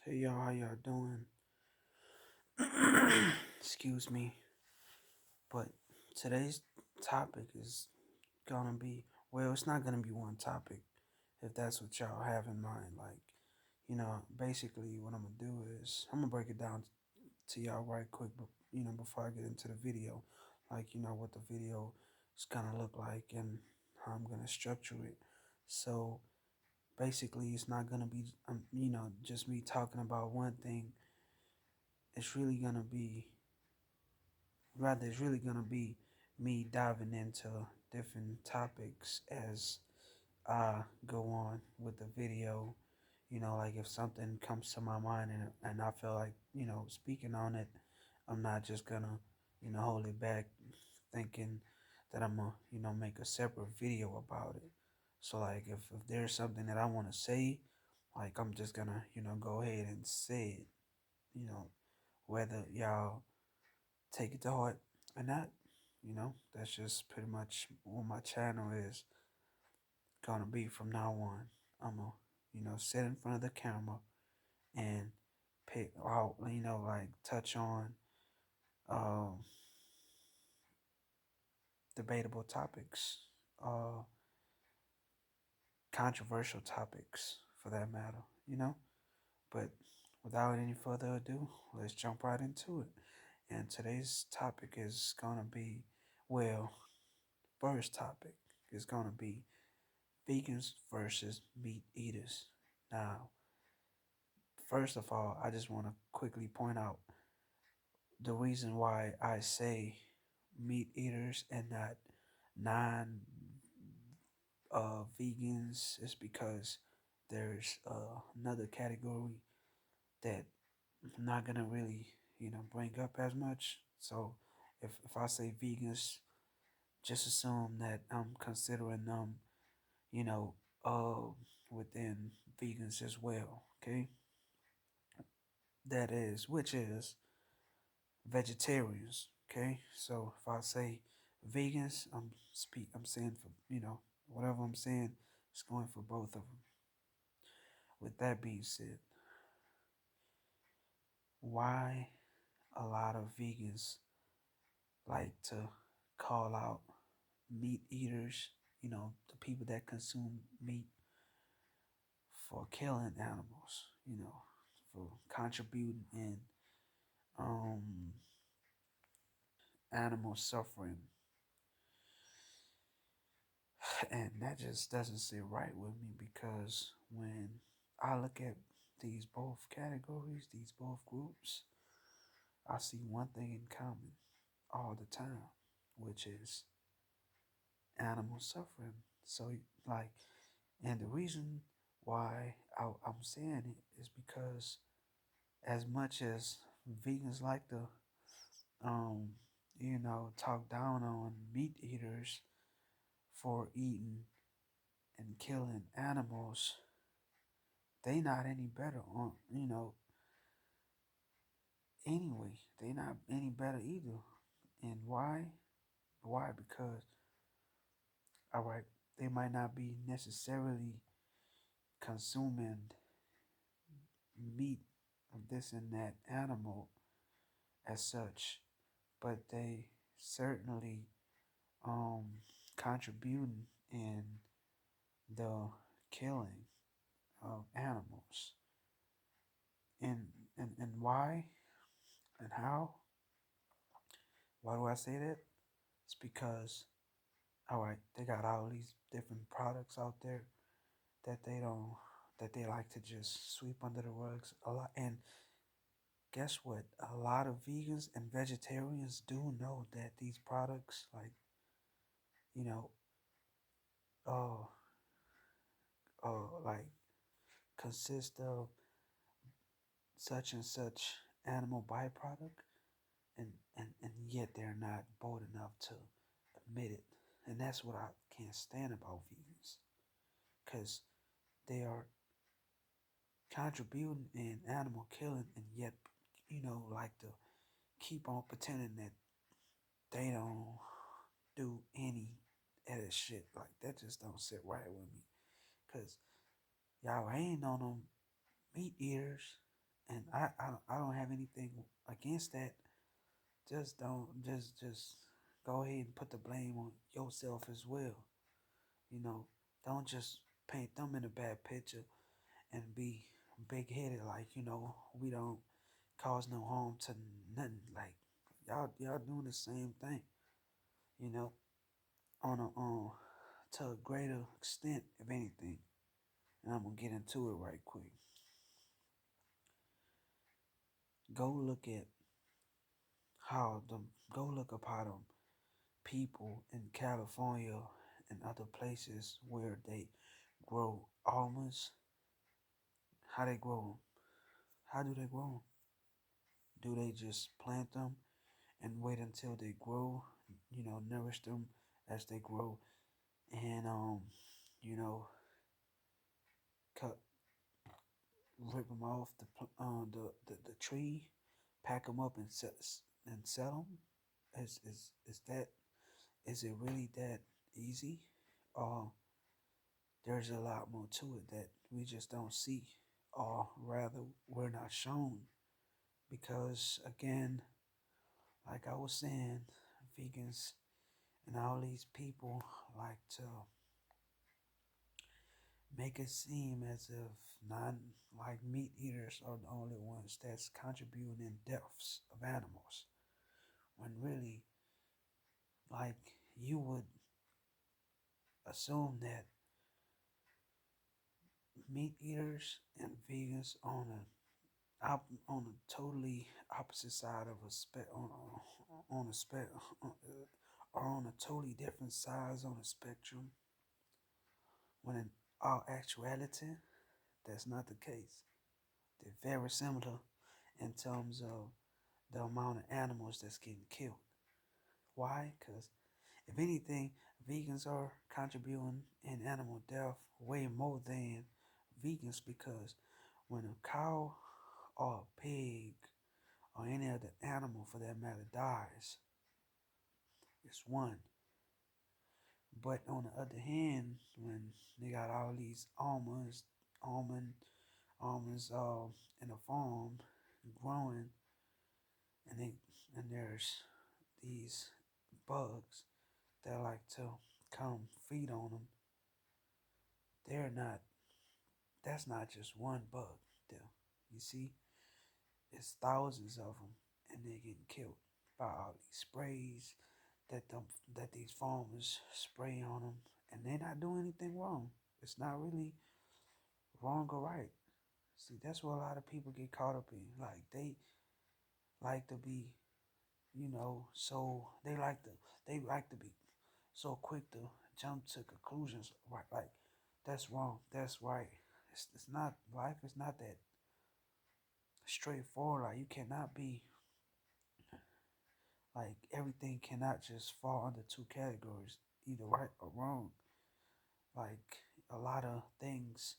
Hey y'all, how y'all doing? Excuse me, but today's topic is gonna be it's not gonna be one topic if that's what y'all have in mind. Basically, what I'm gonna do is I'm gonna break it down to y'all right quick, but before I get into the video, what the video is gonna look like and how I'm gonna structure it. So basically, it's not gonna be just me talking about one thing. It's really gonna be Rather, it's really gonna be me diving into different topics as I go on with the video. Like if something comes to my mind and I feel like, speaking on it, I'm not just gonna, hold it back thinking that I'm gonna, make a separate video about it. So like if there's something that I wanna say, like I'm just gonna, go ahead and say it, whether y'all take it to heart or not. That's just pretty much what my channel is gonna be from now on. I'm gonna, sit in front of the camera and pick out, like touch on um, debatable topics, uh, controversial topics for that matter, But without any further ado, let's jump right into it. And today's topic is gonna be, well, first topic is gonna be vegans versus meat eaters. Now, first of all, I just want to quickly point out the reason why I say meat eaters and not non vegans is because there's another category that I'm not gonna really bring up as much. So if I say vegans, just assume that I'm considering them you know uh within vegans as well. Okay, that is which is vegetarians. Okay, so if I say vegans, I'm saying for whatever I'm saying, it's going for both of them. With that being said, why a lot of vegans like to call out meat eaters, the people that consume meat, for killing animals, for contributing in um animal suffering, and that just doesn't sit right with me because when I look at these both categories, these both groups, I see one thing in common all the time, which is animal suffering. So, like, and the reason why I'm saying it is because as much as vegans like to, um, talk down on meat eaters for eating and killing animals, they not any better on anyway. They not any better either. And why? Why? Because all right, they might not be necessarily consuming meat of this and that animal as such, but they certainly um contributing in the killing of animals. And and why and how? Why do I say that? It's because all right, they got all these different products out there that they don't that they like to just sweep under the rugs a lot. And guess what? A lot of vegans and vegetarians do know that these products, like you know, uh, like consist of such and such animal byproduct, and yet they're not bold enough to admit it. And that's what I can't stand about vegans, because they are contributing in animal killing and yet like to keep on pretending that they don't do any of that shit. Like that just don't sit right with me, because y'all ain't on them meat eaters, And I don't have anything against that. Just don't just go ahead and put the blame on yourself as well. You know, don't just paint them in a bad picture and be big headed like, we don't cause no harm to nothing. Like y'all doing the same thing, you know, on a to a greater extent, if anything. And I'm gonna get into it right quick. Go look at how the go look up how them people in California and other places where they grow almonds, how they grow them. How do they grow them? Do they just plant them and wait until they grow? Nourish them as they grow, and you know, cut, rip them off the tree, pack them up and sell them. Is that is it really that easy? Or there's a lot more to it that we just don't see, or rather, we're not shown. Because again, like I was saying, vegans and all these people like to make it seem as if non like meat eaters are the only ones that's contributing in deaths of animals. When really, like, you would assume that meat eaters and vegans on a totally opposite side of a on a spec are on a totally different sides on a spectrum, when in all actuality that's not the case. They're very similar in terms of the amount of animals that's getting killed. Why? Because if anything, vegans are contributing in animal death way more than vegans, because when a cow or a pig or any other animal for that matter dies, it's one. But on the other hand, when they got all these almond almonds in a farm growing, and they and there's these bugs that like to come feed on them. They're not. That's not just one bug. There, you see, it's thousands of them, and they're getting killed by all these sprays that these farmers spray on them, and they're not doing anything wrong. It's not really wrong or right. See, that's what a lot of people get caught up in. Like they like to be, so they like to be so quick to jump to conclusions. Right, like that's wrong, that's right. It's not life. Is not that straightforward. Like you cannot be like everything cannot just fall under two categories, either right or wrong. Like a lot of things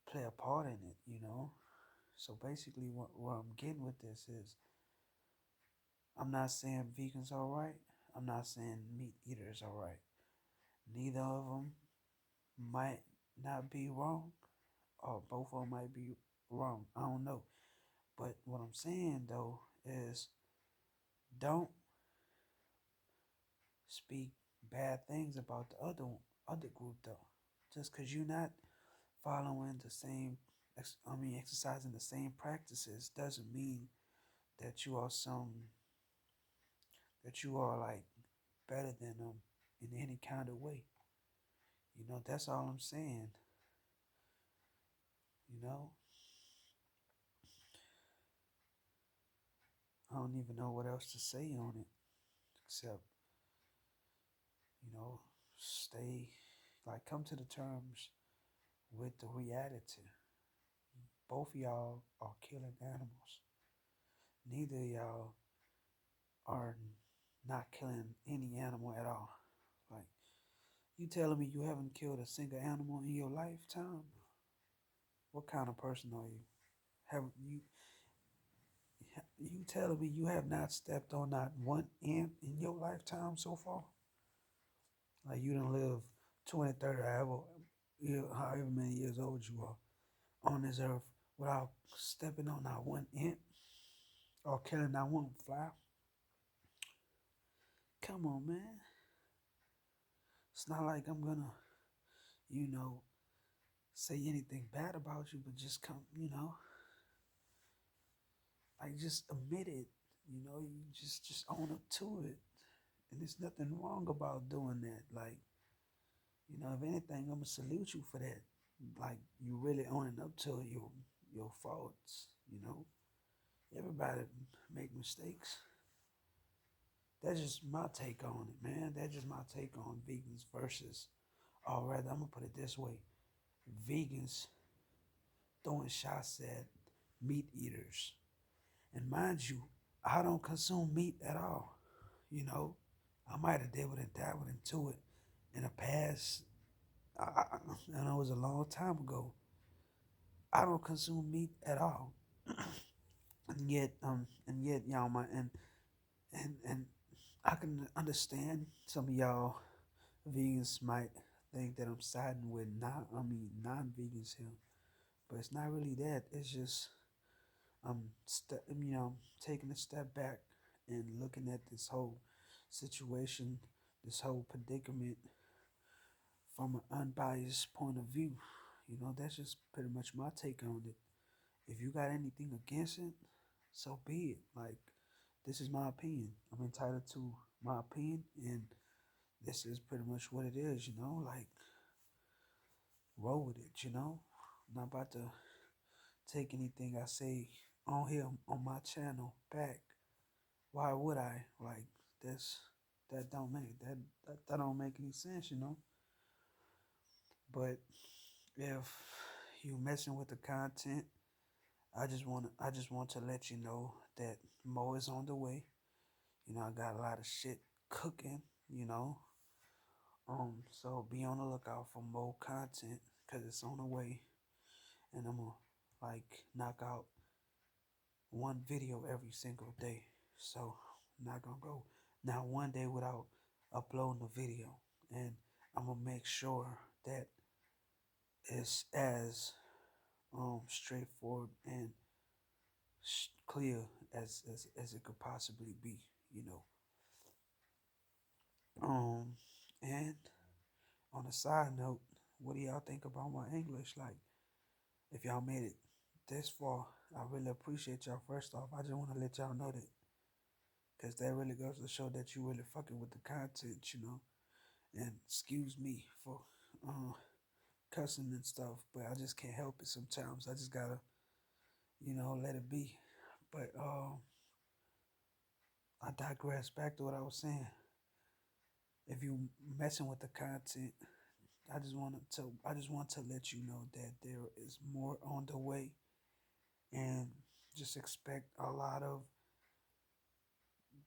play a part in it. So basically, what I'm getting with this is, I'm not saying vegans are right. I'm not saying meat eaters are right. Neither of them might not be wrong, or both of them might be wrong. I don't know. But what I'm saying though is, don't speak bad things about the other group though. Just because you're not following the same, exercising the same practices, doesn't mean that you are like better than them in any kind of way. That's all I'm saying. You know, I don't even know what else to say on it, except, you know, stay, like, come to the terms with the reality. Both of y'all are killing animals. Neither of y'all are not killing any animal at all. Like, you telling me you haven't killed a single animal in your lifetime? What kind of person are you? Have you telling me you have not stepped on not one ant in your lifetime so far? Like you done live 20, 30, however many years old you are on this earth. without stepping on not one ant or killing not one fly. Come on, man. It's not like I'm gonna, you know, say anything bad about you, but just come, like just admit it. You just own up to it, and there's nothing wrong about doing that. Like, if anything, I'm gonna salute you for that. Like, you really owning up to your faults. Everybody make mistakes. That's just my take on it, man. That's just my take on vegans versus, or rather, I'm gonna put it this way: vegans throwing shots at meat eaters. And mind you, I don't consume meat at all. You know, I might have dabbled into it in the past. I know it was a long time ago. I don't consume meat at all, and yet, y'all, and I can understand some of y'all vegans might think that I'm siding with non-vegans here, but it's not really that. It's just taking a step back and looking at this whole situation, this whole predicament from an unbiased point of view. That's just pretty much my take on it. If you got anything against it, so be it. Like, this is my opinion. I'm entitled to my opinion, and this is pretty much what it is, like, roll with it, I'm not about to take anything I say on here on my channel back. Why would I? Like, this that don't make any sense. But if you messing with the content, I just want to let you know that Mo is on the way. I got a lot of shit cooking, you know. So be on the lookout for more content because it's on the way, and I'm gonna like knock out one video every single day. So I'm not gonna go not one day without uploading a video, and I'm gonna make sure that it's as straightforward and clear as it could possibly be. You know. And on a side note, what do y'all think about my English? Like, if y'all made it this far, I really appreciate y'all. First off, I just want to let y'all know that, because that really goes to show that you really fucking with the content. And excuse me for cussing and stuff, but I just can't help it sometimes. I just gotta, let it be. But I digress. Back to what I was saying. If you messing with the content, I just want to let you know that there is more on the way, and just expect a lot of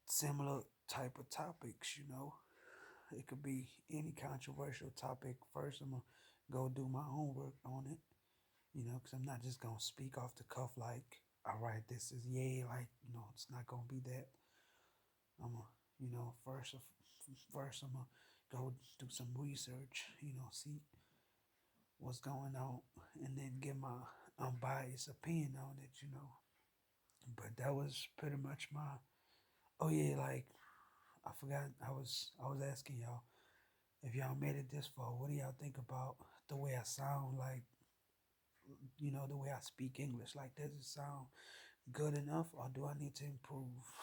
similar type of topics. It could be any controversial topic. First, I'm gonna go do my homework on it, because I'm not just gonna speak off the cuff like, all right, this is yay, like, it's not gonna be that. I'm gonna, first I'm gonna go do some research, see what's going on, and then give my unbiased opinion on it. But that was pretty much my. Oh yeah, like, I forgot. I was asking y'all, if y'all made it this far, what do y'all think about the way I sound? Like, the way I speak English. Like, does it sound good enough, or do I need to improve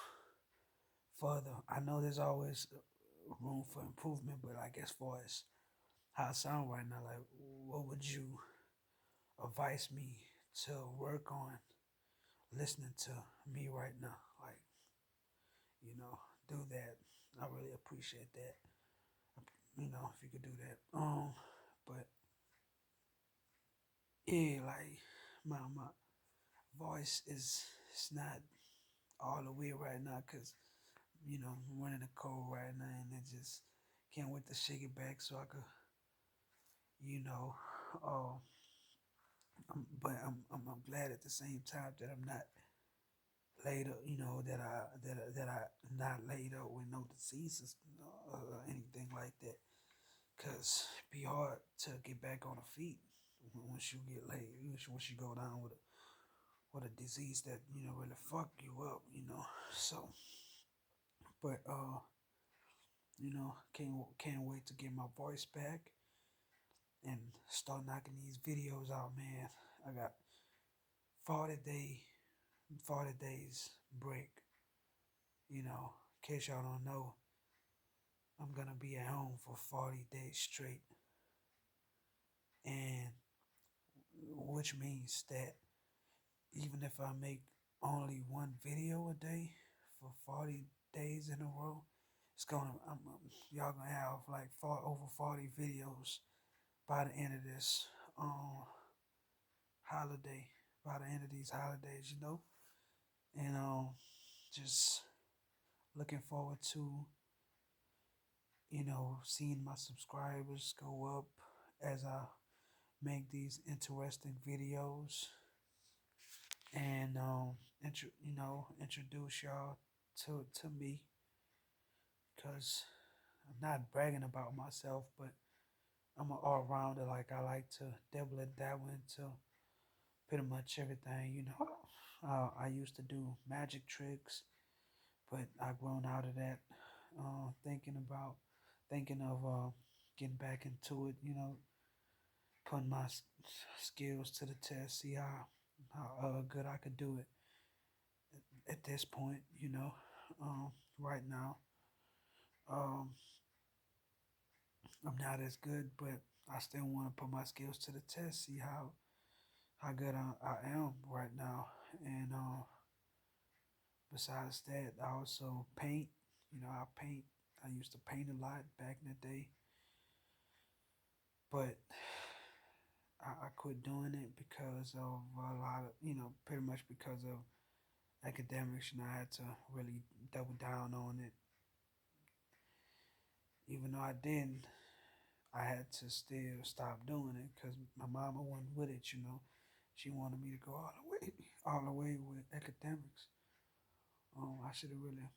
further? I know there's always room for improvement, but like, as far as how I sound right now, like, what would you advise me to work on listening to me right now? Like, you know, do that. I really appreciate that. If you could do that. But yeah, like, my voice is it's not all the way right now because I'm running a cold right now, and I just can't wait to shake it back so I could, you know, uh, but I'm glad at the same time that I'm not laid up, that I not laid up with no diseases or anything like that. Cause it be hard to get back on the feet once you get laid, once you go down with it. or the disease that really fuck you up. So, but can't wait to get my voice back and start knocking these videos out, man. I got 40 day 40 days break. In case y'all don't know, I'm gonna be at home for 40 days straight, and which means that even if I make only one video a day for 40 days in a row, it's gonna y'all gonna have like over 40 videos by the end of this holiday, by the end of these holidays. And just looking forward to seeing my subscribers go up as I make these interesting videos and introduce y'all to me, because I'm not bragging about myself, but I'm an all rounder. Like, I like to dabble and dabble into pretty much everything. I used to do magic tricks, but I've grown out of that. Thinking of getting back into it. Putting my skills to the test, see how good I could do it at this point. Right now, um, I'm not as good, but I still want to put my skills to the test, see how good I am right now. And besides that, I also paint. I paint. I used to paint a lot back in the day, but I quit doing it because of a lot of, pretty much because of academics. I had to really double down on it. Even though I didn't, I had to still stop doing it because my mama wasn't with it. She wanted me to go all the way with academics. I should have really,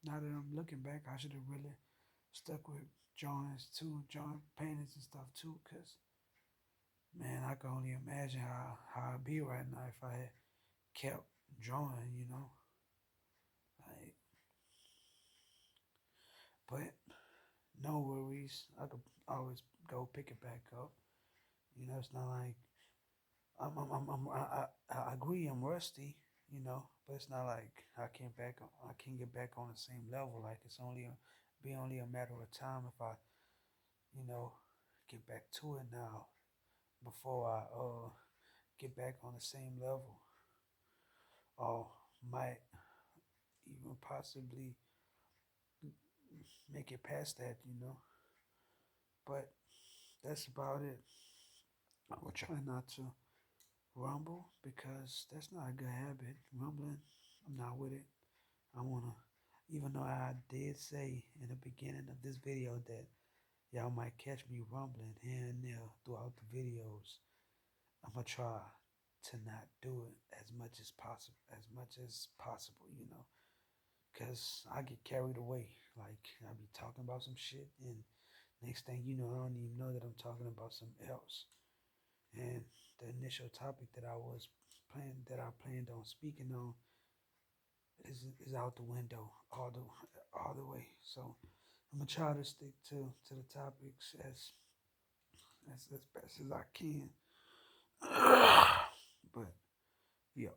now that I'm looking back, I should have really stuck with drawings too, drawing paintings and stuff too, because man, I can only imagine how I'd be right now if I had kept drawing. Like, but no worries, I could always go pick it back up. It's not like I agree I'm rusty, but it's not like I can't get back on the same level. Like, be only a matter of time if I you know get back to it now before I get back on the same level, or might even possibly make it past that. But that's about it. I will try not to rumble because that's not a good habit. Rumbling, I'm not with it. I wanna, even though I did say in the beginning of this video that y'all might catch me rumbling here and there throughout the videos, I'm gonna try to not do it as much as possible, because I get carried away. Like, I be talking about some shit, and next thing you know, I don't even know that I'm talking about something else. And the initial topic that I planned on speaking on is out the window all the way. So I'm gonna try to stick to the topics as best as I can. But yeah.